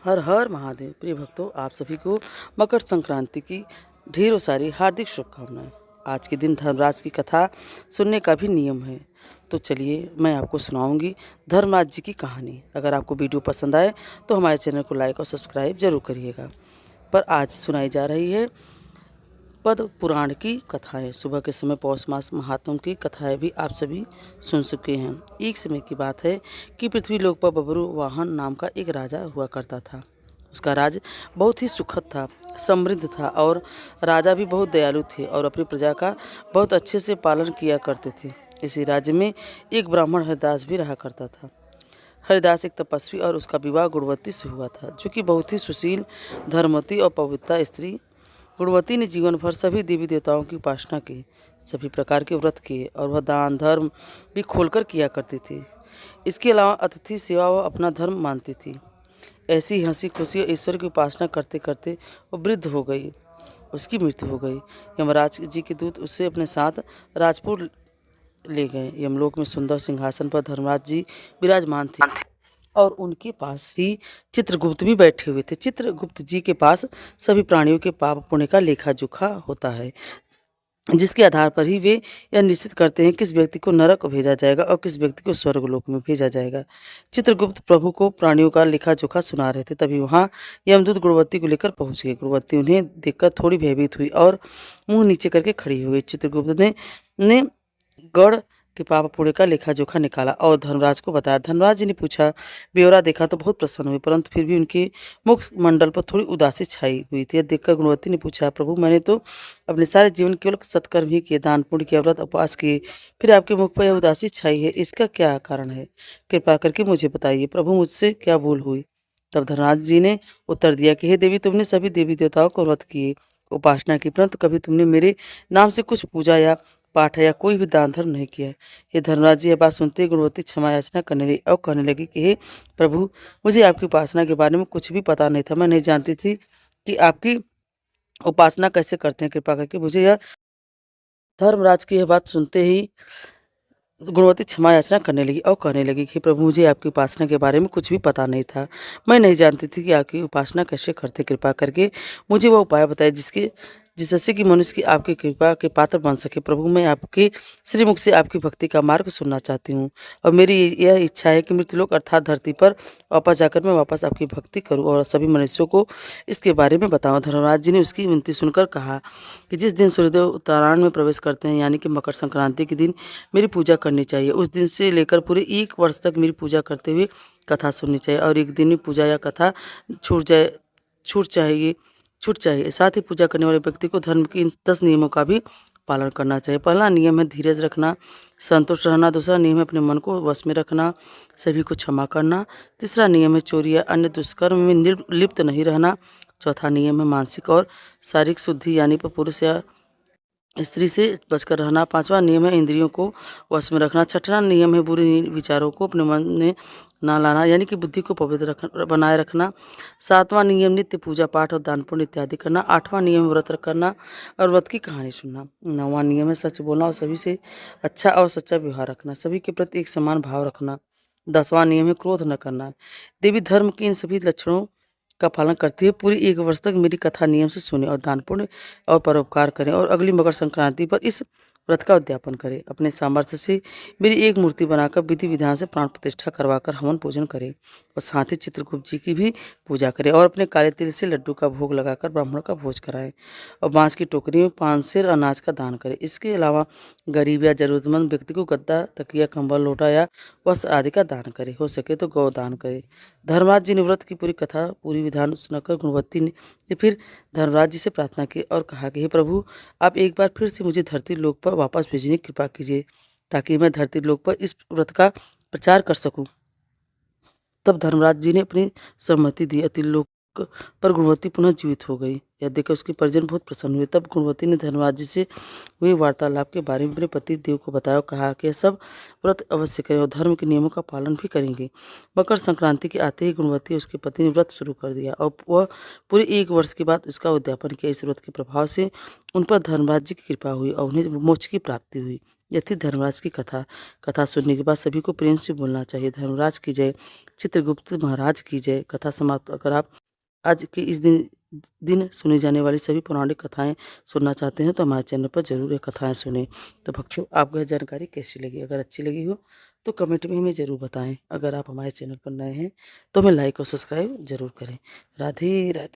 हर हर महादेव। प्रिय भक्तों, आप सभी को मकर संक्रांति की ढेरों सारी हार्दिक शुभकामनाएं। आज के दिन धर्मराज की कथा सुनने का भी नियम है, तो चलिए मैं आपको सुनाऊंगी धर्मराज जी की कहानी। अगर आपको वीडियो पसंद आए तो हमारे चैनल को लाइक और सब्सक्राइब जरूर करिएगा। पर आज सुनाई जा रही है पद्म पुराण की कथाएं। सुबह के समय पौष मास महात्मों की कथाएं भी आप सभी सुन चुके हैं। एक समय की बात है कि पृथ्वी लोक पर बबरू वाहन नाम का एक राजा हुआ करता था। उसका राज बहुत ही सुखद था, समृद्ध था और राजा भी बहुत दयालु थे और अपनी प्रजा का बहुत अच्छे से पालन किया करते थे। इसी राज्य में एक ब्राह्मण हरिदास भी रहा करता था। हरिदास एक तपस्वी और उसका विवाह गुणवती से हुआ था, जो कि बहुत ही सुशील, धर्मवती और पवित्रता स्त्री। गुणवती ने जीवन भर सभी देवी देवताओं की उपासना की, सभी प्रकार के व्रत किए और वह दान धर्म भी खोलकर किया करती थी। इसके अलावा अतिथि सेवा वह अपना धर्म मानती थी। ऐसी ही हंसी खुशी और ईश्वर की उपासना करते करते वो वृद्ध हो गई। उसकी मृत्यु हो गई। यमराज जी के दूत उसे अपने साथ राजपुर ले गए। यमलोक में सुंदर सिंहासन पर धर्मराज जी विराजमान थे और उनके पास ही चित्रगुप्त भी बैठे हुए थे। चित्रगुप्त जी के पास सभी प्राणियों के पाप पुण्य का लेखा जोखा होता है, जिसके आधार पर ही वे यह निश्चित करते हैं किस व्यक्ति को नरक भेजा जाएगा और किस व्यक्ति को स्वर्गलोक में भेजा जाएगा। चित्रगुप्त प्रभु को प्राणियों का लेखा जोखा सुना रहे थे, तभी वहाँ यमदूत गुणवती को लेकर पहुंच गए। गुणवती उन्हें देखकर थोड़ी भयभीत हुई और मुंह नीचे करके खड़ी हो गई। चित्रगुप्त ने गढ़ के पाप पुण्य का लेखा जोखा निकाला और धर्मराज को बताया। धर्मराज जी ने पूछा, ब्यौरा देखा तो बहुत प्रसन्न हुए, परंतु फिर भी उनके मुख मंडल पर थोड़ी उदासी छाई हुई थी। देखकर गुणवती ने पूछा, प्रभु मैंने तो अपने सारे जीवन केवल सत्कर्म ही किए, दान पुण्य किया, व्रत उपवास किए, फिर आपके मुख पर यह उदासी छाई है, इसका क्या कारण है? कृपा करके मुझे बताइए, प्रभु मुझसे क्या भूल हुई? तब धर्मराज जी ने उत्तर दिया कि हे देवी, तुमने सभी देवी देवताओं को व्रत किए, उपासना की, परंतु कभी तुमने मेरे नाम से कुछ पूजा या पाठ है या कोई भी दान धर्म नहीं किया है। ये धर्मराज जी यह बात सुनते ही गुणवती क्षमा याचना करने लगी और कहने लगी कि हे प्रभु, मुझे आपकी उपासना के बारे में कुछ भी पता नहीं था। मैं नहीं जानती थी कि आपकी उपासना कैसे करते हैं। कृपा करके मुझे यह धर्मराज की यह बात सुनते ही गुणवती क्षमा याचना करने लगी और कहने लगी कि प्रभु, मुझे आपकी उपासना के बारे में कुछ भी पता नहीं था। मैं नहीं जानती थी कि आपकी उपासना कैसे करते। कृपा करके मुझे वह उपाय बताए जिससे कि मनुष्य की आपकी कृपा के पात्र बन सके। प्रभु, मैं आपके श्रीमुख से आपकी भक्ति का मार्ग सुनना चाहती हूँ और मेरी यह इच्छा है कि मृत्युलोक अर्थात धरती पर वापस जाकर मैं वापस आपकी भक्ति करूँ और सभी मनुष्यों को इसके बारे में बताऊँ। धर्मराज जी ने उसकी विनती सुनकर कहा कि जिस दिन सूर्यदेव उत्तरायण में प्रवेश करते हैं, यानी कि मकर संक्रांति के दिन मेरी पूजा करनी चाहिए। उस दिन से लेकर पूरे 1 वर्ष तक मेरी पूजा करते हुए कथा सुननी चाहिए और एक दिन में पूजा या कथा छूट चाहिए छूट चाहिए। साथ ही पूजा करने वाले व्यक्ति को धर्म के इन 10 नियमों का भी पालन करना चाहिए। पहला नियम है धीरज रखना, संतुष्ट रहना। दूसरा नियम है अपने मन को वश में रखना, सभी को क्षमा करना। तीसरा नियम है चोरी या अन्य दुष्कर्म में लिप्त नहीं रहना। चौथा नियम है मानसिक और शारीरिक शुद्धि, यानी पर पुरुष या स्त्री से बचकर रहना। पांचवा नियम है इंद्रियों को वश में रखना। छठवां नियम है बुरे विचारों को अपने मन में ना लाना, यानी कि बुद्धि को पवित्र बनाए रखना। सातवां नियम नित्य पूजा पाठ और दान पुण्य इत्यादि करना। आठवां नियम व्रत करना और व्रत की कहानी सुनना। नौवां नियम है सच बोलना और सभी से अच्छा और सच्चा व्यवहार रखना, सभी के प्रति एक समान भाव रखना। 10वां नियम है क्रोध न करना। देवी धर्म के इन सभी लक्षणों का पालन करते हुए पूरी 1 वर्ष तक मेरी कथा नियम से सुने और दान पुण्य और परोपकार करें और अगली मकर संक्रांति पर इस व्रत का उद्यापन करें। अपने सामर्थ्य से मेरी एक मूर्ति बनाकर विधि विधान से प्राण प्रतिष्ठा करवाकर हवन पूजन करें और साथ ही चित्रगुप्त जी की भी पूजा करें और अपने काले तिल से लड्डू का भोग लगाकर ब्राह्मण का भोज कराएं और बांस की टोकरी में 5 सेर अनाज का दान करें। इसके अलावा गरीब या जरूरतमंद व्यक्ति को गद्दा, तकिया, कंबल, लोटा या वस्त्र आदि का दान करें। हो सके तो गौ दान करें। धर्मराज जी ने व्रत की पूरी कथा पूरी विधान सुनकर गुणवती ने फिर धर्मराज जी से प्रार्थना की और कहा कि हे प्रभु, आप एक बार फिर से मुझे धरती लोक पर वापस भेजने की कृपा कीजिए ताकि मैं धरती लोक पर इस व्रत का प्रचार कर सकूं। तब धर्मराज जी ने अपनी सहमति दी। अतिलोक पर गुणवती पुनः जीवित हो गई। यह देखकर उसके परिजन बहुत प्रसन्न हुए। तब गुणवती ने धर्मराज जी से हुए वार्तालाप के बारे में अपने पति देव को बताया और कहा कि यह सब व्रत अवश्य करें और धर्म के नियमों का पालन भी करेंगे। मकर संक्रांति के आते ही गुणवती और उसके पति ने व्रत शुरू कर दिया और वह पूरे 1 वर्ष के बाद इसका उद्यापन किया। इस व्रत के प्रभाव से उन पर धर्मराज जी की कृपा हुई और उन्हें मोक्ष की प्राप्ति हुई। यह थी धर्मराज की कथा। कथा सुनने के बाद सभी को प्रेम से बोलना चाहिए, धर्मराज की जय, चित्रगुप्त महाराज की जय। कथा समाप्त। अगर आप आज के इस दिन दिन सुनी जाने वाली सभी पौराणिक कथाएं सुनना चाहते हैं तो हमारे चैनल पर जरूर ये कथाएं सुनें। तो भक्तों, आपको यह जानकारी कैसी लगी? अगर अच्छी लगी हो तो कमेंट में हमें ज़रूर बताएं। अगर आप हमारे चैनल पर नए हैं तो हमें लाइक और सब्सक्राइब जरूर करें। राधे राधे।